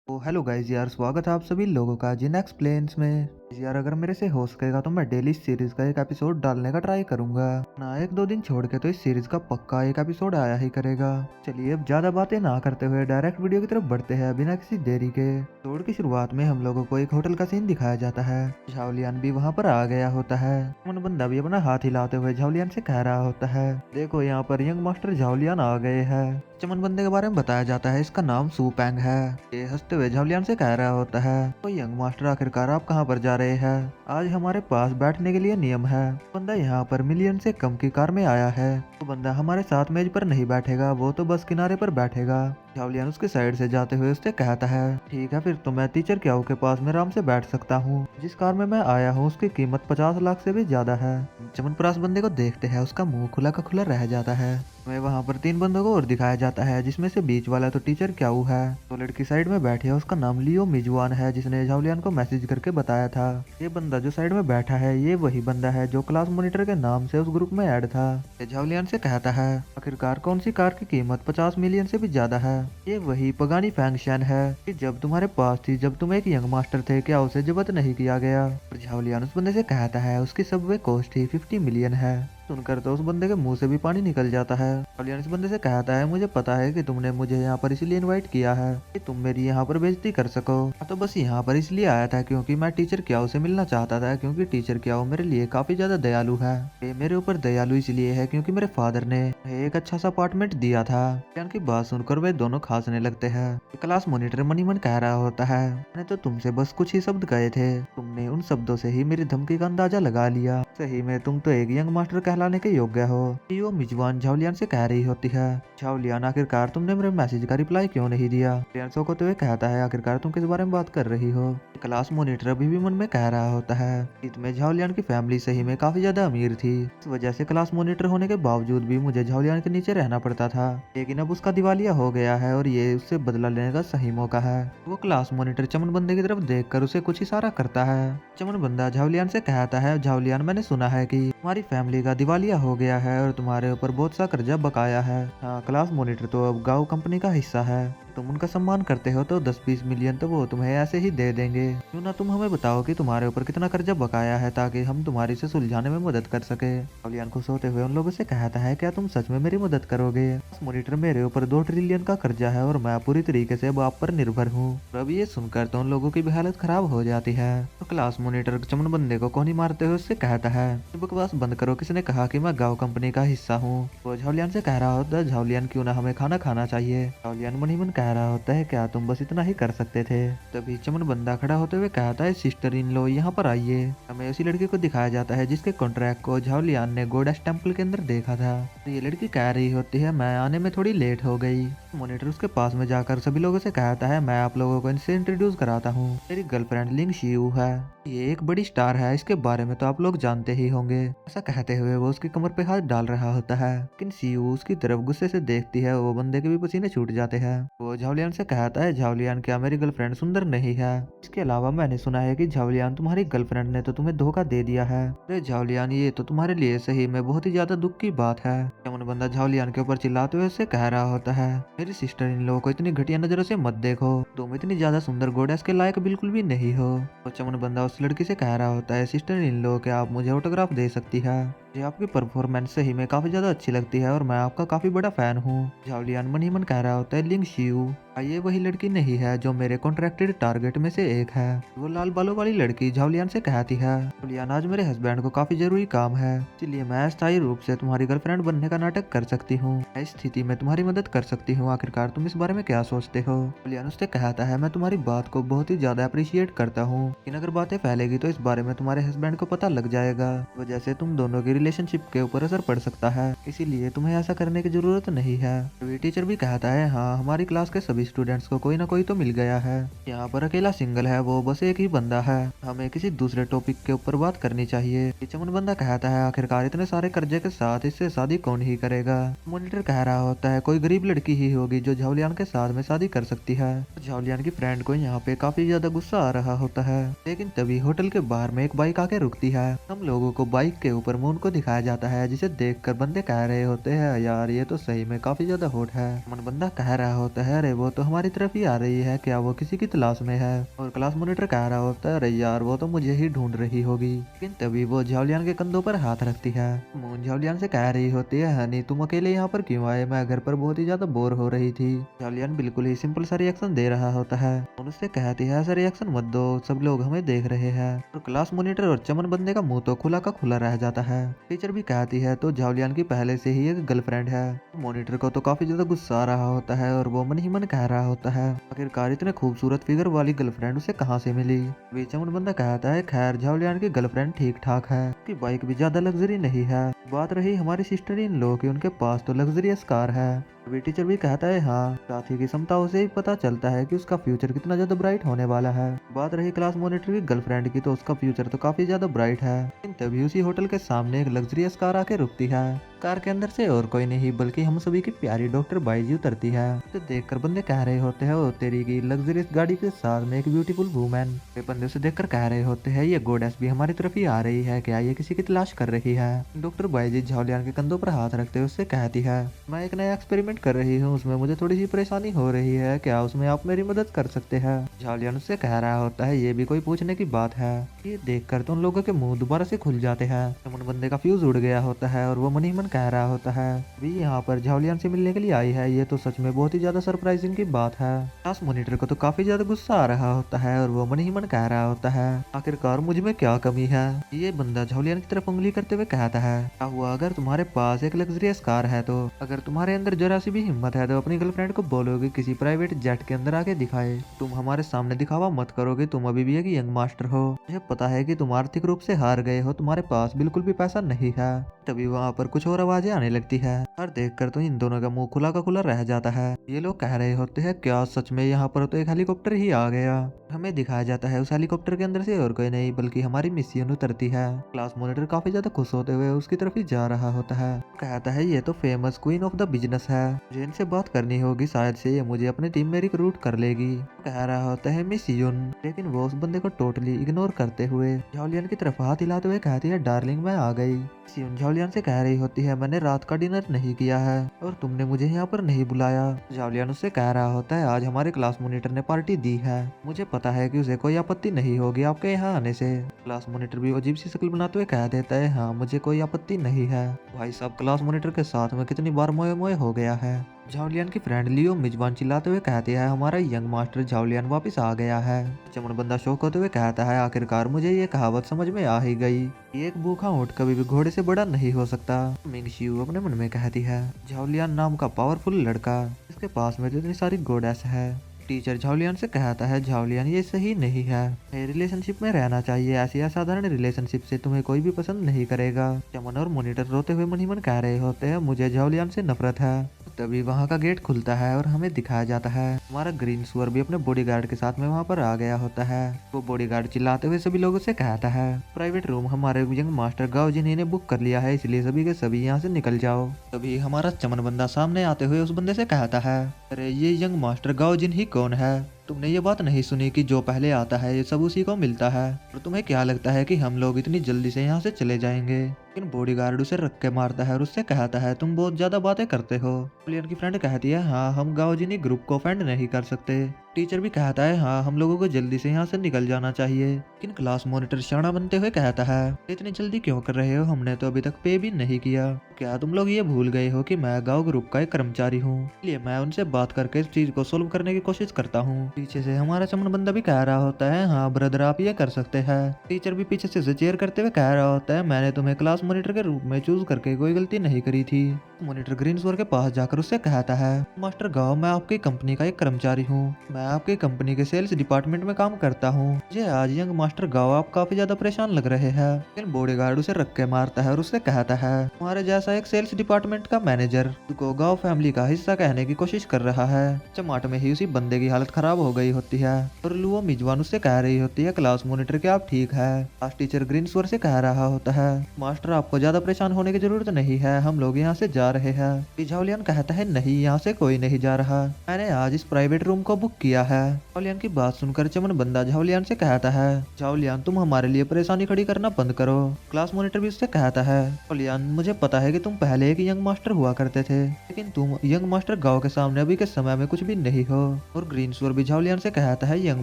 तो hello guys यार, स्वागत है आप सभी लोगों का जिन एक्सप्लेन्स में। यार अगर मेरे से हो सकेगा तो मैं डेली इस सीरीज का एक एपिसोड डालने का ट्राई करूंगा ना। एक दो दिन छोड़ के तो इस सीरीज का पक्का एक एपिसोड आया ही करेगा। चलिए अब ज्यादा बातें ना करते हुए डायरेक्ट वीडियो की तरफ बढ़ते हैं बिना किसी देरी के। एपिसोड की शुरुआत में हम लोगों को एक होटल का सीन दिखाया जाता है। झाओलियान भी वहाँ पर आ गया होता है। मन बंदा भी अपना हाथ हिलाते हुए झाओलियान से कह रहा होता है, देखो यहाँ पर यंग मास्टर झाओलियान आ गए हैं। चमन बंदे के बारे में बताया जाता है, इसका नाम सुपेंग है। ये हंसते हुए झाओलियान से कह रहा होता है, तो यंग मास्टर आखिरकार आप कहाँ पर जा रहे हैं? आज हमारे पास बैठने के लिए नियम है। बंदा यहाँ पर मिलियन से कम की कार में आया है, तो बंदा हमारे साथ मेज पर नहीं बैठेगा, वो तो बस किनारे पर बैठेगा। झाओलियान उसके साइड से जाते हुए उससे कहता है, ठीक है फिर तो मैं टीचर क्याओ के पास में आराम से बैठ सकता हूँ। जिस कार में मैं आया हूँ उसकी कीमत 50 लाख से भी ज्यादा है। चमनप्रास बंदे को देखते हैं, उसका मुंह खुला का खुला रह जाता है। हमें वहाँ पर तीन बंदों को और दिखाया जाता है, जिसमें से बीच वाला तो टीचर क्याऊ है। तो लड़की साइड में बैठी है, उसका नाम लियो मिजवान है, जिसने झाओलियान को मैसेज करके बताया था। ये बंदा जो साइड में बैठा है ये वही बंदा है जो क्लास मॉनिटर के नाम से उस ग्रुप में ऐड था। ये झाओलियान से कहता है, आखिरकार कौन सी कार की कीमत 50 मिलियन से भी ज्यादा है? ये वही पगानी फैंगशन है कि जब तुम्हारे पास थी, जब तुम एक यंग मास्टर थे, क्या उसे जब्त नहीं किया गया? और झाओलियान उस बंदे से कहता है, उसकी सबवे कॉस्ट ही 50 मिलियन है। सुनकर तो उस बंदे के मुंह से भी पानी निकल जाता है। झाओलियान इस बंदे से कहता है, मुझे पता है कि तुमने मुझे यहाँ पर इसलिए इनवाइट किया है कि तुम मेरी यहाँ पर बेइज्जती कर सको। तो बस यहाँ पर इसलिए आया था क्योंकि मैं टीचर क्याओ से मिलना चाहता था, क्योंकि टीचर क्याओ मेरे लिए काफी ज्यादा दयालु है। ये मेरे ऊपर दयालु इसलिए है क्योंकि मेरे फादर ने एक अच्छा सा अपार्टमेंट दिया था। झाओलियान की बात सुनकर वे दोनों खांसने लगते हैं। क्लास मॉनिटर मनी मन कह रहा होता है, मैंने तो तुमसे बस कुछ ही शब्द कहे थे, तुमने उन शब्दों से ही मेरी धमकी का अंदाजा लगा लिया। सही में तुम तो एक यंग मास्टर कहलाने के योग्य हो। यो मिजवान झाओलियान से कह रही होती है, झाओलियान आखिरकार तुमने मेरे मैसेज का रिप्लाई क्यों नहीं दिया? झाओलियान को तो ये कहता है, आखिरकार तुम किस बारे में बात कर रही हो? क्लास मॉनिटर अभी भी मन में कह रहा होता है, इसमें झाओलियान की फैमिली सही में काफी ज्यादा अमीर थी, इस वजह से क्लास मॉनिटर होने के बावजूद भी मुझे झाओलियान के नीचे रहना पड़ता था। लेकिन अब उसका दिवालिया हो गया है और ये उससे बदला लेने का सही मौका है। वो क्लास मॉनिटर चमन बंदे की तरफ देखकर उसे कुछ इशारा करता है। चमन बंदा झाओलियान से कहता है, झाओलियान मैंने सुना है कि तुम्हारी फैमिली का दिवालिया हो गया है और तुम्हारे ऊपर बहुत सा कर्जा बकाया है। हाँ, क्लास मॉनिटर तो अब गाँव कंपनी का हिस्सा है, तुम उनका सम्मान करते हो तो 10-20 मिलियन तो वो तुम्हें ऐसे ही दे देंगे। क्यों ना तुम हमें बताओ कि तुम्हारे ऊपर कितना कर्जा बकाया है, ताकि हम तुम्हारी से सुलझाने में मदद कर सके। झाओलियान खुश होते हुए उन लोगों से कहता है, क्या तुम सच में मेरी मदद करोगे? मॉनिटर मेरे ऊपर 2 ट्रिलियन का कर्जा है और मैं पूरी तरीके से अब आप पर निर्भर हूँ। अब ये सुनकर तो उन लोगों की भी हालत खराब हो जाती है। तो क्लास मॉनिटर चमन बंदे को कोहनी मारते हुए उससे कहता है, बकवास बंद करो, किसने कहा कि मैं गाँव कंपनी का हिस्सा हूँ? वो झाओलियान से कह रहा होता है, झाओलियान क्यों ना हमें खाना खाना चाहिए। झाओलियान मन ही मन कह रहा होता है, क्या तुम बस इतना ही कर सकते थे? तभी चमन बंदा खड़ा होते हुए कहता है, सिस्टर इन लो यहाँ पर आइए। हमें उसी लड़की को दिखाया जाता है जिसके कॉन्ट्रैक्ट को झाओलियान ने गोडेस टेम्पल के अंदर देखा था। तो ये लड़की कह रही होती है, मैं आने में थोड़ी लेट हो गई। मॉनिटर उसके पास में जाकर सभी लोगों से कहता है, मैं आप लोगों को इनसे इंट्रोड्यूस कराता हूँ, मेरी गर्लफ्रेंड लिंग शियू है। ये एक बड़ी स्टार है, इसके बारे में तो आप लोग जानते ही होंगे। ऐसा कहते हुए वो उसकी कमर पे हाथ डाल रहा होता है, लेकिन शियू उसकी तरफ गुस्से से देखती है। वो बंदे के भी पसीने छूट जाते हैं। वो झाओलियान से कहता है, झाओलियान क्या मेरी गर्लफ्रेंड सुंदर नहीं है? इसके अलावा मैंने सुना है कि झाओलियान तुम्हारी गर्लफ्रेंड ने तो तुम्हें धोखा दे दिया है। अरे झाओलियान, ये तो तुम्हारे लिए सही में बहुत ही ज्यादा दुख की बात है। चमन बंदा झाओलियान के ऊपर चिल्लाते हुए उससे कह रहा होता है, मेरी सिस्टर इन लोगों को इतनी घटिया नजरों से मत देखो, तुम इतनी ज्यादा सुंदर गोडेस के लायक बिल्कुल भी नहीं हो। तो चमन बंदा उस लड़की से कह रहा होता है, सिस्टर इन लोगों क्या आप मुझे ऑटोग्राफ दे सकती है? मुझे आपकी परफॉर्मेंस सही में काफी ज्यादा अच्छी लगती है और मैं आपका काफी बड़ा फैन हूँ। झाओलियान मन ही मन कह रहा होता है, लिंग शियू ये वही लड़की नहीं है जो मेरे कॉन्ट्रैक्टेड टारगेट में से एक है। वो लाल बालों वाली लड़की झाओलियान से कहती है, झाओलियान आज मेरे हस्बैंड को काफी जरूरी काम है, इसलिए मैं अस्थायी रूप से तुम्हारी गर्लफ्रेंड बनने का नाटक कर सकती हूँ। इस स्थिति में तुम्हारी मदद कर सकती हूँ, आखिरकार तुम इस बारे में क्या सोचते हो? झाओलियान उससे कहता है, मैं तुम्हारी बात को बहुत ही ज्यादा अप्रिशिएट करता हूँ, लेकिन अगर बातें फैलेगी तो इस बारे में तुम्हारे हस्बैंड को पता लग जाएगा, वजह से तुम दोनों की रिलेशनशिप के ऊपर असर पड़ सकता है, इसीलिए तुम्हें ऐसा करने की जरूरत नहीं है। टीचर भी कहता है, हाँ हमारी क्लास के सभी स्टूडेंट्स को कोई ना कोई तो मिल गया है, यहाँ पर अकेला सिंगल है, वो बस एक ही बंदा है, हमें किसी दूसरे टॉपिक के ऊपर बात करनी चाहिए। चमन बंदा कहता है, आखिरकार इतने सारे कर्जे के साथ इससे शादी कौन ही करेगा? मॉनिटर कह रहा होता है, कोई गरीब लड़की ही होगी जो झाओलियान के साथ में शादी कर सकती है। झाओलियान की फ्रेंड को यहाँ पे काफी ज्यादा गुस्सा आ रहा होता है, लेकिन तभी होटल के बाहर में एक बाइक आके रुकती है। हम लोगों को बाइक के ऊपर मून को दिखाया जाता है, जिसे देखकर बंदे कह रहे होते हैं यार ये तो सही में काफी ज्यादा हॉट है। मन बंदा कह रहा होता है अरे वो तो हमारी तरफ ही आ रही है, क्या वो किसी की तलाश में है। और क्लास मॉनिटर कह रहा होता है अरे यार वो तो मुझे ही ढूंढ रही होगी। लेकिन तभी वो झाओलियान के कंधों पर हाथ रखती है। मून झाओलियान से कह रही होती है हनी तुम अकेले यहाँ पर क्यों आए, मैं घर पर बहुत ही ज्यादा बोर हो रही थी। झाओलियान बिल्कुल ही सिंपल सा रिएक्शन दे रहा होता है। मून उससे कहती है ऐसा रिएक्शन मत दो, सब लोग हमें देख रहे हैं। और क्लास मॉनिटर और चमन बंदे का मुंह तो खुला का खुला रह जाता है। टीचर भी कहती है तो झाओलियान की पहले से ही एक गर्लफ्रेंड है। मॉनिटर को तो काफी ज्यादा गुस्सा आ रहा होता है और वो मन ही मन कह रहा होता है आखिरकार इतने खूबसूरत फिगर वाली गर्लफ्रेंड उसे कहाँ से मिली। वे चमन बंदा कहता है खैर झाओलियान की गर्लफ्रेंड ठीक ठाक है, उसकी बाइक भी ज्यादा लग्जरी नहीं है। बात रही हमारी सिस्टर इन लॉ की, उनके पास तो लग्जरियस कार है। अभी टीचर भी कहता है हाँ, साथी की क्षमताओं से ही पता चलता है कि उसका फ्यूचर कितना ज्यादा ब्राइट होने वाला है। बात रही क्लास मॉनिटर की गर्लफ्रेंड की, तो उसका फ्यूचर तो काफी ज्यादा ब्राइट है। लेकिन तभी उसी होटल के सामने एक लग्जरियस कार आके रुकती है। कार के अंदर से और कोई नहीं बल्कि हम सभी की प्यारी डॉक्टर बाईजी उतरती है। उसे देखकर बंदे कह रहे होते हैं ओ तेरी की लग्जरियस गाड़ी के साथ में एक ब्यूटीफुल वूमेन। वे बंदे उसे देखकर कह रहे होते हैं ये गोडेस भी हमारी तरफ ही आ रही है, क्या ये किसी की तलाश कर रही है। डॉक्टर बाईजी झाओलियान के कंधों पर हाथ रखते हुए उससे कहती है मैं एक नया एक्सपेरिमेंट कर रही हूँ, उसमें मुझे थोड़ी सी परेशानी हो रही है, क्या उसमें आप मेरी मदद कर सकते हैं। झाओलियान उससे कह रहा होता है ये भी कोई पूछने की बात है। ये देखकर तो उन लोगों के मुंह दोबारा से खुल जाते हैं। चमन बंदे का फ्यूज उड़ गया होता है और वो मन ही मन कह रहा होता है भी यहाँ पर झाओलियान से मिलने के लिए आई है, ये तो सच में बहुत ही ज्यादा सरप्राइजिंग की बात है। क्लास मॉनिटर को तो काफी ज्यादा गुस्सा आ रहा होता है और वो मन ही मन कह रहा होता है आखिरकार मुझ में क्या कमी है। ये बंदा झाओलियान की तरफ उंगली करते हुए कहता है क्या हुआ अगर तुम्हारे पास एक लग्जरियस कार है, तो अगर तुम्हारे अंदर जरा सी भी हिम्मत है तो अपनी गर्लफ्रेंड को बोलोगे किसी प्राइवेट जेट के अंदर आके दिखाए। तुम हमारे सामने दिखावा मत करोगे, तुम अभी भी एक यंग मास्टर हो। मुझे पता है कि तुम आर्थिक रूप से हार गए हो, तुम्हारे पास बिल्कुल भी पैसा नहीं है। तभी वहाँ पर कुछ और आवाजें आने लगती है और देखकर तो इन दोनों का मुंह खुला का खुला रह जाता है। ये लोग कह रहे होते हैं क्या सच में यहाँ पर तो एक हेलीकॉप्टर ही आ गया। हमें दिखाया जाता है उस हेलीकॉप्टर के अंदर से और कोई नहीं बल्कि हमारी मिसियन उतरती है। क्लास मॉनिटर काफी ज्यादा खुश होते हुए उसकी तरफ ही जा रहा होता है। कहता है ये तो famous queen of the business है, मुझे इनसे बात करनी होगी, शायद से ये मुझे अपनी टीम में रिक्रूट कर लेगी। कह रहा होता है मिस यून, लेकिन वो उस बंदे को टोटली इग्नोर करते हुए झाओलियान की तरफ हाथ हिलाते हुए कहती है डार्लिंग मैं आ गई। सियुन झाओलियान से कह रही होती है मैंने रात का डिनर नहीं किया है और तुमने मुझे यहाँ पर नहीं बुलाया। झाओलियान उससे कह रहा होता है आज हमारे क्लास मॉनिटर ने पार्टी दी है, मुझे पता है कि उसे कोई आपत्ति नहीं होगी आपके यहाँ आने से। क्लास मॉनिटर भी अजीब सी शक्ल बनाते हुए कह देता है हाँ मुझे कोई आपत्ति नहीं है। भाई साहब क्लास मॉनिटर के साथ में कितनी बार मोए मोए हो गया है। झाओलियान की फ्रेंड लियो मिजबान चिल्लाते हुए कहती है हमारा यंग मास्टर झाओलियान वापस आ गया है। चमन बंदा शौक होते हुए कहता है आखिरकार मुझे ये कहावत समझ में आ ही गई, एक भूखा ऊंट कभी भी घोड़े से बड़ा नहीं हो सकता। मिंगशियू अपने मन में कहती है झाओलियान नाम का पावरफुल लड़का, इसके पास में तो इतनी सारी गोडेस है। टीचर झाओलियान से कहता है झाओलियान ये सही नहीं है, रिलेशनशिप में रहना चाहिए, ऐसी असाधारण रिलेशनशिप से तुम्हें कोई भी पसंद नहीं करेगा। चमन और मॉनिटर रोते हुए मन ही मन कह रहे होते हैं मुझे झाओलियान से नफरत है। तभी वहाँ का गेट खुलता है और हमें दिखाया जाता है हमारा ग्रीन सुअर भी अपने बॉडीगार्ड के साथ में वहाँ पर आ गया होता है। वो बॉडीगार्ड चिल्लाते हुए सभी लोगों से कहता है प्राइवेट रूम हमारे यंग मास्टर गाओ जिन्हीं ने बुक कर लिया है, इसलिए सभी के सभी यहाँ से निकल जाओ। तभी हमारा चमन बंदा सामने आते हुए उस बंदे से कहता है अरे ये यंग मास्टर गाओ जिन ही कौन है, तुमने ये बात नहीं सुनी कि जो पहले आता है ये सब उसी को मिलता है, और तुम्हें क्या लगता है कि हम लोग इतनी जल्दी से यहाँ से चले जाएंगे। लेकिन बॉडीगार्ड उसे रख के मारता है और उससे कहता है तुम बहुत ज्यादा बातें करते हो। जुलियन की फ्रेंड कहती है हाँ हम गाओजिनी ग्रुप को ऑफेंड नहीं कर सकते। टीचर भी कहता है हाँ हम लोगों को जल्दी से यहाँ से निकल जाना चाहिए। लेकिन क्लास मॉनिटर शाना बनते हुए कहता है इतनी जल्दी क्यों कर रहे हो, हमने तो अभी तक पे भी नहीं किया। क्या तुम लोग ये भूल गए हो कि मैं गाँव ग्रुप का एक कर्मचारी हूँ, इसलिए मैं उनसे बात करके इस चीज को सोल्व करने की कोशिश करता हूँ। पीछे से हमारा चमन बंदा भी कह रहा होता है हाँ ब्रदर आप ये कर सकते हैं। टीचर भी पीछे से चेयर करते हुए कह रहा होता है मैंने तुम्हें क्लास मॉनिटर के रूप में चूज करके कोई गलती नहीं करी थी। मॉनिटर ग्रीन स्वर के पास जाकर उससे कहता है मास्टर गाओ मैं आपकी कंपनी का एक कर्मचारी हूँ, मैं आपकी कंपनी के सेल्स डिपार्टमेंट में काम करता हूँ। मुझे आज यंग मास्टर गाओ आप काफी ज्यादा परेशान लग रहे हैं। लेकिन बॉडीगार्ड उसे रख के मारता है और उससे कहता है तुम्हारे जैसा एक सेल्स डिपार्टमेंट का मैनेजर को गाओ फैमिली का हिस्सा कहने की कोशिश कर रहा है। चमाट में ही उसी बंदे की हालत खराब हो गई होती है और लुओ मिजवान उससे कह रही होती है क्लास मॉनिटर क्या आप ठीक है। क्लास टीचर ग्रीन स्वर से कह रहा होता है मास्टर आपको ज्यादा परेशान होने की जरूरत नहीं है, हम लोग यहाँ से जा जा रहे हैं। झाओलियान कहता है नहीं, यहाँ से कोई नहीं जा रहा, मैंने आज इस प्राइवेट रूम को बुक किया है। झाओलियान की बात सुनकर चमन बंदा झाओलियान से कहता है झाओलियान तुम हमारे लिए परेशानी खड़ी करना बंद करो। क्लास मॉनिटर भी उससे कहता है झाओलियान मुझे पता है कि तुम पहले एक यंग मास्टर हुआ करते थे, लेकिन तुम यंग मास्टर गाँव के सामने अभी के समय में कुछ भी नहीं हो। और ग्रीन स्वर भी झाओलियान से कहता है यंग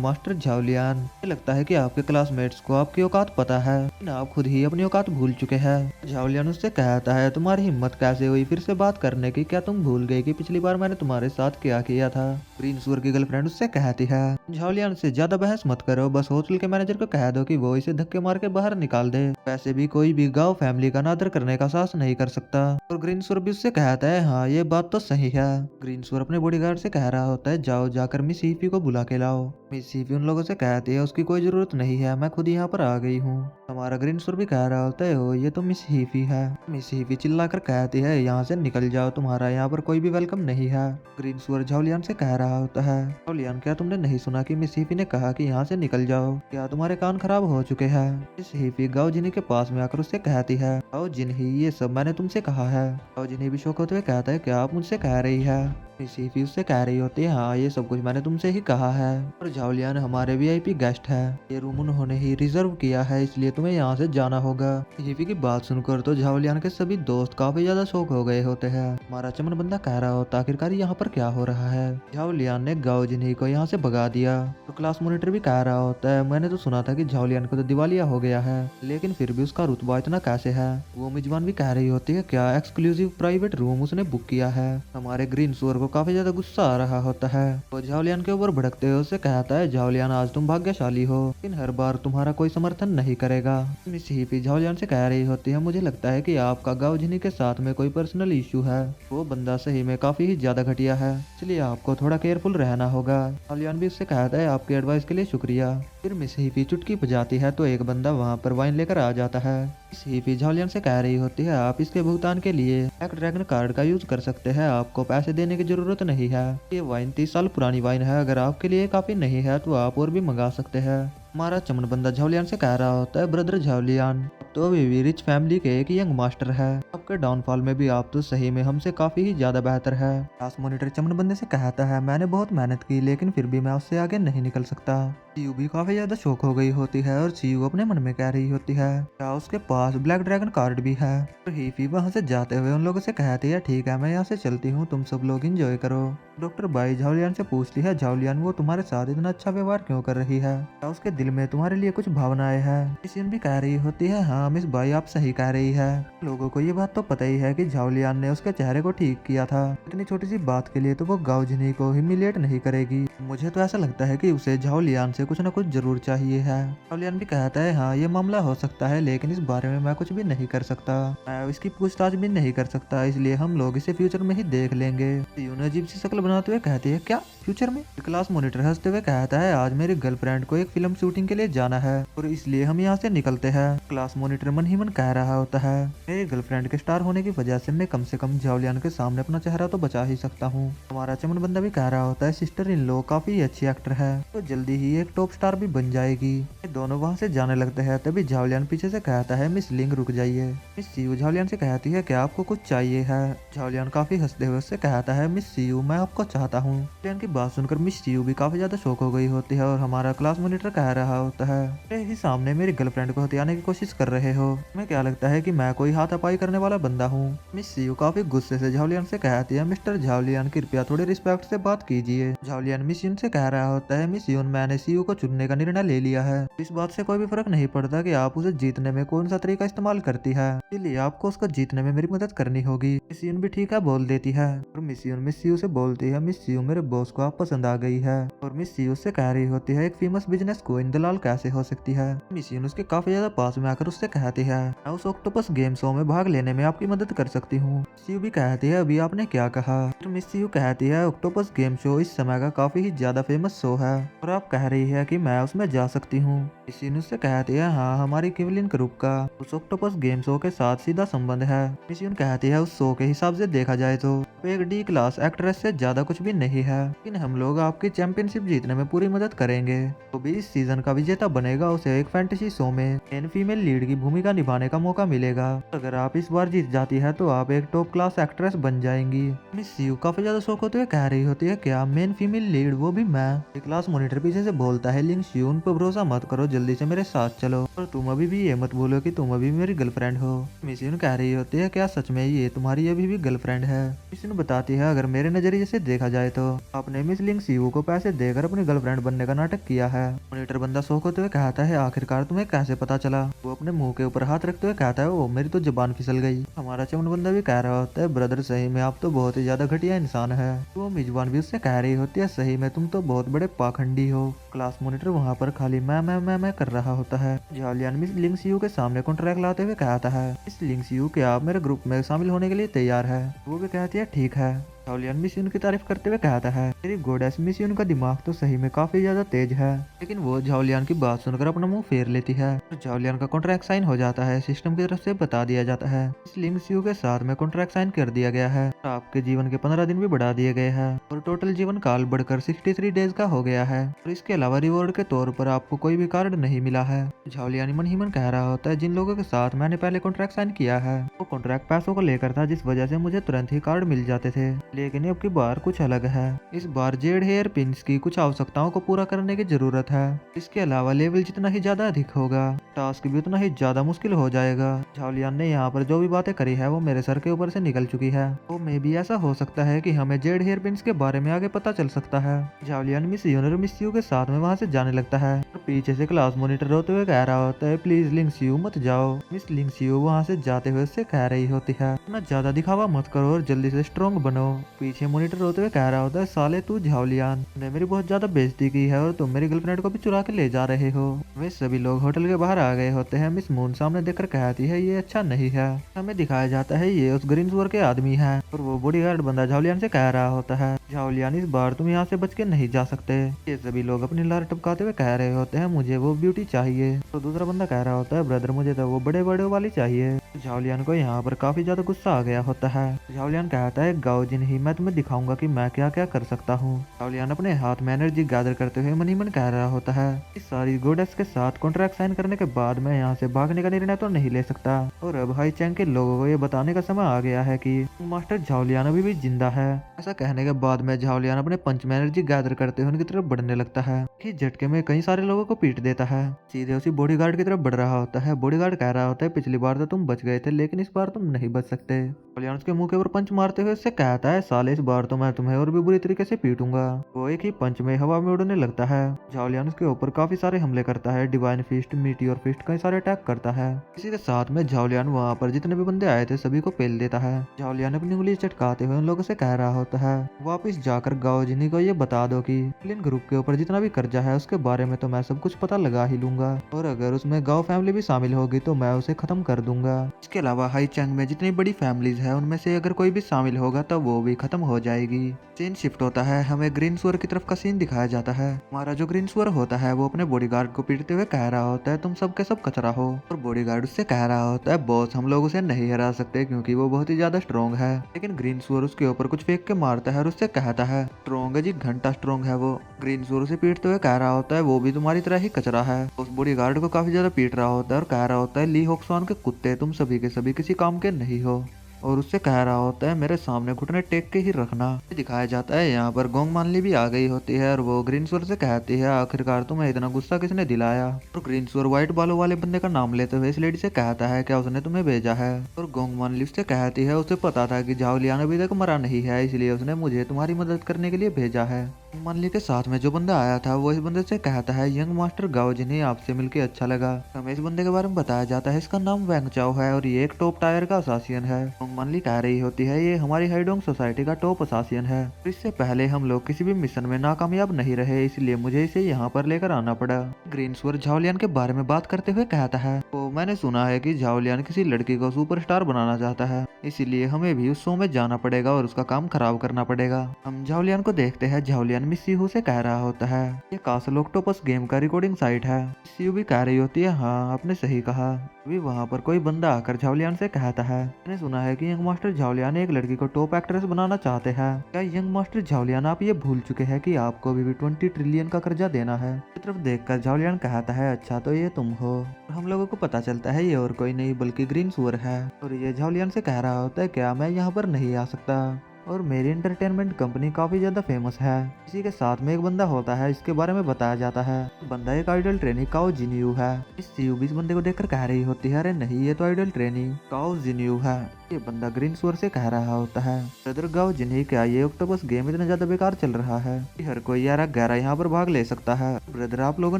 मास्टर झाओलियान, मुझे लगता है कि आपके क्लासमेट्स को आपकी औकात पता है, लेकिन आप खुद ही अपनी औकात भूल चुके हैं। झाओलियान उससे कहता है तुम्हारी हिम्मत कैसे हुई फिर से बात करने की, क्या तुम भूल गए कि पिछली बार मैंने तुम्हारे साथ क्या किया था। ग्रीन स्वर की गर्लफ्रेंड उससे कहती है झाओलियान से ज्यादा बहस मत करो, बस होटल के मैनेजर को कह दो कि वो इसे धक्के मार के बाहर निकाल दे, वैसे भी कोई भी गाँव फैमिली का नादर करने का साहस नहीं कर सकता। और ग्रीन स्वर भी उससे कहता है हाँ ये बात तो सही है। ग्रीन स्वर अपने बॉडीगार्ड से कह रहा होता है जाओ जाकर मिस हीफी को बुला के लाओ। मिस हीफी उन लोगों से कहती है उसकी कोई जरूरत नहीं है, मैं खुद यहाँ पर आ गई हूँ। हमारा ग्रीन स्वर भी कह रहा होता है ओ ये तो मिस हीफी है। मिस हीफी चिल्लाकर कहती है यहाँ से निकल जाओ, तुम्हारा यहाँ पर कोई भी वेलकम नहीं है। ग्रीन स्वर झाओलियान से कह रहा होता है झाओलियान क्या तुमने नहीं सुना कि मिस हीफी ने कहा कि यहाँ से निकल जाओ, क्या तुम्हारे कान खराब हो चुके हैं। मिस हीफी गाओ जिनी के पास में आकर उससे कहती है गाओ जिन्ही ये सब मैंने तुमसे कहा है। गाओ जिन्ही भी शौक होते हुए कहता है क्या आप मुझसे कह रही है। मिस हीफी उससे कह रही होती है हाँ ये सब कुछ मैंने तुमसे ही कहा है, और झाओलियान हमारे वीआईपी गेस्ट है, ये रूम उन्होंने ही रिजर्व किया है, इसलिए तुम्हें यहाँ से जाना होगा। हीफी की बात सुनकर तो झाओलियान के सभी दोस्त काफी ज्यादा शौक हो गए होते हैं। हमारा चमन बंदा कह रहा होता आखिरकार यहाँ पर क्या हो रहा है। झाओलियान ने गाओ जिन्ही को यहाँ से भगा दिया। तो क्लास मॉनिटर भी कह रहा होता है मैंने तो सुना था कि झाओलियान को तो दिवालिया हो गया है, लेकिन फिर भी उसका रुतबा इतना कैसे है। वो मेजबान भी कह रही होती है क्या एक्सक्लूसिव प्राइवेट रूम उसने बुक किया है। हमारे ग्रीन स्वर को काफी ज्यादा गुस्सा आ रहा होता है। वो झाओलियान के ऊपर भड़कते हुए उससे कहता है झाओलियान आज तुम भाग्यशाली हो, लेकिन हर बार तुम्हारा कोई समर्थन नहीं करेगा। मिस हीफी झाओलियान से कह रही होती है मुझे लगता है कि आपका गाओ जिन्ही के साथ में कोई पर्सनल इशू है, वो बंदा सही में काफी ही ज्यादा घटिया है, इसलिए आपको थोड़ा केयरफुल रहना होगा। झाओलियान भी उससे कहता है आपके एडवाइस के लिए शुक्रिया। फिर मिस हीफी चुटकी बजाती है तो एक बंदा वहाँ पर वाइन लेकर आ जाता है। मिस हीफी झाओलियान से कह रही होती है आप इसके भुगतान के लिए ब्लैक ड्रैगन कार्ड का यूज कर सकते हैं, आपको पैसे देने की जरूरत नहीं है। ये वाइन 30 साल पुरानी वाइन है, अगर आपके लिए काफी नहीं है तो आप और भी मंगा सकते हैं। हमारा चमन बंदा झाओलियान से कह रहा होता है ब्रदर झाओलियान तो अभी भी रिच फैमिली के एक यंग मास्टर है, आपके डाउनफॉल में भी आप तो सही में हमसे काफी ही ज्यादा बेहतर है। क्लास मॉनिटर चमन बंदे से कहता है मैंने बहुत मेहनत की लेकिन फिर भी मैं उससे आगे नहीं निकल सकता। सीयू भी काफी ज्यादा शौक हो गई होती है और सीयू अपने मन में कह रही होती है क्या उसके पास ब्लैक ड्रैगन कार्ड भी है। और हीफी वहाँ से जाते हुए उन लोगों से कहती है ठीक है मैं यहाँ से चलती हूँ, तुम सब लोग एंजॉय करो। डॉक्टर बाई झाओलियान से पूछती है झाओलियान वो तुम्हारे साथ इतना अच्छा व्यवहार क्यों कर रही है, क्या उसके दिल में तुम्हारे लिए कुछ भावनाएं हैं। मिसियन भी कह रही होती है हाँ मिस बाई आप सही कह रही है, लोगों को ये बात तो पता ही है कि झाओलियान ने उसके चेहरे को ठीक किया था, इतनी छोटी सी बात के लिए तो वो गाओ जिन्ही को ह्यूमिलिएट नहीं करेगी। मुझे तो ऐसा लगता है कि उसे झाओलियान से कुछ न कुछ जरूर चाहिए है। झाओलियान भी कहता है हाँ ये मामला हो सकता है लेकिन इस बारे में मैं कुछ भी नहीं कर सकता, मैं इसकी पूछताछ भी नहीं कर सकता, इसलिए हम लोग इसे फ्यूचर में ही देख लेंगे। सीयू ने अजीब सी शक्ल बनाते हुए कहती है क्या फ्यूचर में। क्लास मॉनिटर हंसते हुए कहता है आज मेरी गर्लफ्रेंड को एक फिल्म शूटिंग के लिए जाना है और इसलिए हम यहाँ से निकलते हैं। क्लास मॉनिटर मन ही मन कह रहा होता है मेरी गर्लफ्रेंड के स्टार होने की वजह से मैं कम से कम झाओलियान के सामने अपना चेहरा तो बचा ही सकता हूँ। हमारा चमन बंदा भी कह रहा होता है सिस्टर इन लॉ काफी अच्छी एक्टर है, तो जल्दी ही एक टॉप स्टार भी बन जाएगी। ये दोनों वहाँ से जाने लगते हैं तभी झाओलियान पीछे से कहता है मिस लिंग रुक जाइए। मिस सीयू झाओलियान से कहती है क्या आपको कुछ चाहिए है। झाओलियान काफी हंसते हुए उससे कहता है मिस सीयू मैं आपको चाहता हूँ। झाओलियान की बात सुनकर मिस सीयू भी काफी ज्यादा शौक हो गई होती है और हमारा क्लास मॉनिटर कह रहा होता है मेरे ही सामने मेरी गर्लफ्रेंड को हथियाने की कोशिश कर रहे हो, तुम्हें क्या लगता है कि मैं कोई हाथापाई करने वाला बंदा हूँ। मिस सीयू काफी गुस्से से झाओलियान से कहती है मिस्टर झाओलियान कृपया थोड़ी रिस्पेक्ट से बात कीजिए। झाओलियान मिस यून से कह रहा होता है मिस यून मैंने सीयू को चुनने का निर्णय ले लिया है, इस बात से कोई भी फर्क नहीं पड़ता कि आप उसे जीतने में कौन सा तरीका इस्तेमाल करती है, इसलिए आपको उसको जीतने में मेरी मदद करनी होगी। मिस यून भी ठीक है बोल देती है और मिस यून मिस सीयू से बोलती है मिस सीयू मेरे बॉस को आप पसंद आ गई है। और मिस सीयू से कह रही होती है एक फेमस बिजनेस को इन दलाल कैसे हो सकती है। मिस यून उसके काफी ज्यादा पास में आकर उससे कहती है मैं उस ऑक्टोपस गेम शो में भाग लेने में आपकी मदद कर सकती हूँ। सीयू भी कहती है अभी आपने क्या कहा। तो मिस सीयू कहती है ऑक्टोपस गेम शो इस समय का काफी ही ज्यादा फेमस शो है और आप कह रही है कि मैं उसमें जा सकती हूँ। मिस से कहती है हाँ हमारी किवलिन ग्रुप का उस ऑक्टोपस गेम शो के साथ सीधा संबंध है। मिस कहती है उस शो के हिसाब से देखा जाए तो एक डी क्लास एक्ट्रेस से ज्यादा कुछ भी नहीं है, लेकिन हम लोग आपकी चैंपियनशिप जीतने में पूरी मदद करेंगे। तो भी इस सीजन का विजेता बनेगा उसे एक फैंटेसी शो में मेन फीमेल लीड की की भूमिका निभाने का मौका मिलेगा। अगर आप इस बार जीत जाती है तो आप एक टॉप क्लास एक्ट्रेस बन जाएंगी। मिस यू काफी ज्यादा शौक होते हुए कह रही होती है, क्या मेन फीमेल लीड, वो भी मैं। क्लास मॉनिटर पीछे से बोलता है, लिंग यू उन पर भरोसा मत करो, जल्दी से मेरे साथ चलो और तुम अभी भी ये मत बोलो कि तुम अभी मेरी गर्लफ्रेंड हो। मिस यून कह रही होती है, क्या सच में ये तुम्हारी अभी भी गर्लफ्रेंड है। मिस यून बताती है, अगर मेरे नजरिए से देखा जाए तो आपने मिस लिंग यू को पैसे देकर अपनी गर्लफ्रेंड बनने का नाटक किया है। मॉनिटर बंदा शौक होते हुए कहता है, आखिरकार तुम्हें कैसे पता चला। वो अपने मुंह के ऊपर हाथ रखते हुए कहता है, ओ मेरी तो जुबान फिसल गई। हमारा चमन बंदा भी कह रहा होता है, ब्रदर सही में आप तो बहुत ही ज्यादा घटिया इंसान है। वो मेजबान भी उससे कह रही होती है, सही में तुम तो बहुत बड़े पाखंडी हो। क्लास मॉनिटर वहाँ पर खाली मैं कर रहा होता है। जालियान मिस लिंग यू के सामने कॉन्ट्रैक्ट लाते हुए कहता है, इस लिंग यू क्या आप मेरे ग्रुप में शामिल होने के लिए तैयार है। वो भी कहती है, ठीक है। झाओलियान मिस यून की तारीफ करते हुए कहता है, मेरी गोडेस मिस यून का दिमाग तो सही में काफी ज्यादा तेज है। लेकिन वो झाओलियान की बात सुनकर अपना मुंह फेर लेती है। झाओलियान का कॉन्ट्रैक्ट साइन हो जाता है। सिस्टम की तरफ से बता दिया जाता है, इस लिंग यू के साथ में कॉन्ट्रैक्ट साइन कर दिया गया है। आपके जीवन के 15 दिन भी बढ़ा दिए गए हैं और टोटल जीवन काल बढ़कर 63 डेज का हो गया है। और इसके अलावा रिवॉर्ड के तौर पर आपको कोई भी कार्ड नहीं मिला है। झाओलियान मन ही मन कह रहा होता है, जिन लोगों के साथ मैंने पहले कॉन्ट्रैक्ट साइन किया है वो कॉन्ट्रैक्ट पैसों को लेकर था, जिस वजह से मुझे तुरंत ही कार्ड मिल जाते थे। लेकिन अब की बार कुछ अलग है। इस बार जेड हेयर पिंस की कुछ आवश्यकताओं को पूरा करने की जरूरत है। इसके अलावा लेवल जितना ही ज्यादा अधिक होगा, टास्क भी उतना ही ज्यादा मुश्किल हो जाएगा। झाओलियान ने यहाँ पर जो भी बातें करी है वो मेरे सर के ऊपर से निकल चुकी है। तो मे भी ऐसा हो सकता है कि हमें जेड हेयर पिंस के बारे में आगे पता चल सकता है। झाओलियान मिस यून और मिस यू के साथ में वहाँ से जाने लगता है और पीछे से क्लास मॉनिटर रोते हुए कह रहा होता है, प्लीज लिंग यू मत जाओ। मिस लिंग यू वहाँ से जाते हुए उससे कह रही होती है, इतना ज्यादा दिखावा मत करो और जल्दी से स्ट्रॉन्ग बनो। पीछे मॉनिटर रोते हुए कह रहा होता है, साले तू झाओलियान ने मेरी बहुत ज्यादा बेइज्जती की है और तुम मेरी गर्लफ्रेंड को भी चुरा के ले जा रहे हो। वे सभी लोग होटल के बाहर आ गए होते हैं। मिस मून सामने देखकर कहती है, ये अच्छा नहीं है। हमें दिखाया जाता है ये उस ग्रीन स्वर के आदमी है और वो बॉडीगार्ड बंदा झाओलियान से कह रहा होता है, झाओलियान इस बार तुम यहाँ से बच के नहीं जा सकते। ये सभी लोग अपनी लार टपकाते हुए कह रहे होते हैं, मुझे वो ब्यूटी चाहिए। तो दूसरा बंदा कह रहा होता है, ब्रदर मुझे तो वो बड़े बड़े वाली चाहिए। झाओलियान को यहाँ पर काफी ज्यादा गुस्सा आ गया होता है। झाओलियान कहता है, गाओ जिन ही मैं तुम्हें दिखाऊंगा कि मैं क्या क्या कर सकता हूँ। झाओलियान अपने हाथ में एनर्जी गैदर करते हुए मन ही मन कह रहा होता है, इस सारी गोडेस के साथ कॉन्ट्रैक्ट साइन करने के बाद मैं यहाँ से भागने का निर्णय तो नहीं ले सकता। और अब हाई चैंग के लोगों को ये बताने का समय आ गया है कि मास्टर झाओलियान अभी भी जिंदा है। ऐसा कहने के बाद में झाओलियान अपने पंच में एनर्जी गैदर करते हुए उनकी तरफ बढ़ने लगता है कि झटके में कई सारे लोगों को पीट देता है। सीधे उसी बॉडीगार्ड की तरफ बढ़ रहा होता है। बॉडीगार्ड कह रहा होता है, पिछली बार तो तुम बच गए थे लेकिन इस बार तुम नहीं बच सकते। झाओलियान उसके मुंह के ऊपर पंच मारते हुए उससे कहता है, साले इस बार तो मैं तुम्हें और भी बुरी तरीके से पीटूंगा। वो एक ही पंच में हवा में उड़ने लगता है। झाओलियान उसके ऊपर काफी सारे हमले करता है। डिवाइन फिस्ट, मीटियोर फिस्ट, कई सारे अटैक करता है। इसी के साथ में झाओलियान वहाँ पर जितने भी बंदे आए थे सभी को पेल देता है। झाओलियान अपनी उंगली चटकाते हुए उन लोगों से कह रहा होता है, वापिस जाकर गाओ जिन्हीं को ये बता दो कि क्लिन ग्रुप के ऊपर जितना भी कर्जा है उसके बारे में तो मैं सब कुछ पता लगा ही लूंगा और अगर उसमें गाओ फैमिली भी शामिल होगी तो मैं उसे खत्म कर दूंगा। इसके अलावा हाई चैंग में जितनी बड़ी फैमिलीज है उनमें से अगर कोई भी शामिल होगा तो वो भी खत्म हो जाएगी। सीन शिफ्ट होता है, हमें ग्रीन स्वर की तरफ का सीन दिखाया जाता है। हमारा जो ग्रीन स्वर होता है वो अपने बॉडीगार्ड को पीटते हुए कह रहा होता है, तुम सब के सब कचरा हो। और बॉडीगार्ड उससे कह रहा होता है, बॉस हम लोग उसे नहीं हरा सकते क्योंकि वो बहुत ही ज्यादा स्ट्रॉन्ग है। लेकिन ग्रीन स्वर उसके ऊपर कुछ फेंक के मारता है और उससे कहता है, स्ट्रॉन्ग है जी, घंटा स्ट्रॉन्ग है वो। ग्रीन स्वर उसे पीटते हुए कह रहा होता है, वो भी तुम्हारी तरह ही कचरा है। उस बॉडीगार्ड को काफी ज्यादा पीट रहा होता है और कह रहा होता है, ली होक्सवान के कुत्ते, तुम सभी के सभी किसी काम के नहीं हो। और उससे कह रहा होता है, मेरे सामने घुटने टेक के ही रखना। दिखाया जाता है यहाँ पर गोंग मानली भी आ गई होती है और वो ग्रीन स्वर से कहती है, आखिरकार तुम्हें इतना गुस्सा किसने दिलाया। और ग्रीन स्वर व्हाइट बालों वाले बंदे का नाम लेते हुए इस लेडी से कहता है, क्या उसने तुम्हें भेजा है। और गोंग मानली उससे कहती है, उसे पता था कि झाओलियान अभी तक मरा नहीं है, इसलिए उसने मुझे तुम्हारी मदद करने के लिए भेजा है। मानली के साथ में जो बंदा आया था वो इस बंदे से कहता है, यंग मास्टर गाओ जिन्हें आपसे मिलकर अच्छा लगा। हमें इस बंदे के बारे में बताया जाता है, इसका नाम वैंग चाओ है और ये एक टॉप टायर का असासियन है। मानली कह रही होती है, ये हमारी हाइडोंग सोसाइटी का टॉप असासियन है। इससे पहले हम लोग किसी भी मिशन में नाकामयाब नहीं रहे, इसलिए मुझे इसे यहाँ पर लेकर आना पड़ा। ग्रीन स्वर झाओलियान के बारे में बात करते हुए कहता है, तो मैंने सुना है कि झाओलियान किसी लड़की को सुपरस्टार बनाना चाहता है, इसीलिए हमें भी उस शो में जाना पड़ेगा और उसका काम खराब करना पड़ेगा। हम झाओलियान को देखते हैं। झाओलियान मिस यू से कह रहा होता है ये कासल ऑक्टोपस गेम का रिकॉर्डिंग साइट है। मिस यू भी कह रही होती है हाँ आपने सही कहा। अभी वहाँ पर कोई बंदा आकर झाओलियान से कहता है मैंने सुना है कि यंग मास्टर झाओलियान एक लड़की को टॉप एक्ट्रेस बनाना चाहते हैं। क्या यंग मास्टर झाओलियान आप ये भूल चुके हैं कि आपको अभी भी 20 ट्रिलियन का कर्जा देना है। की तरफ देखकर झाओलियान कहता है अच्छा तो ये तुम हो। और हम लोगों को पता चलता है ये और कोई नहीं बल्कि ग्रीन सुअर है। और ये झाओलियान से कह रहा होता है क्या मैं यहाँ पर नहीं आ सकता और मेरी एंटरटेनमेंट कंपनी काफी ज्यादा फेमस है। इसी के साथ में एक बंदा होता है इसके बारे में बताया जाता है। बंदा एक आइडल ट्रेनी काओ जिनियू है। इस सीयू भी इस बंदे को देखकर कह रही होती है अरे नहीं ये तो आइडल ट्रेनी काओ जिनियू है। ये बंदा ग्रीन स्वर से कह रहा होता है ब्रदर गाओ जिन्ही क्या ये ऑक्टोपस गेम इतना ज्यादा बेकार चल रहा है कि हर कोई 11 यहाँ पर भाग ले सकता है। ब्रदर आप लोगों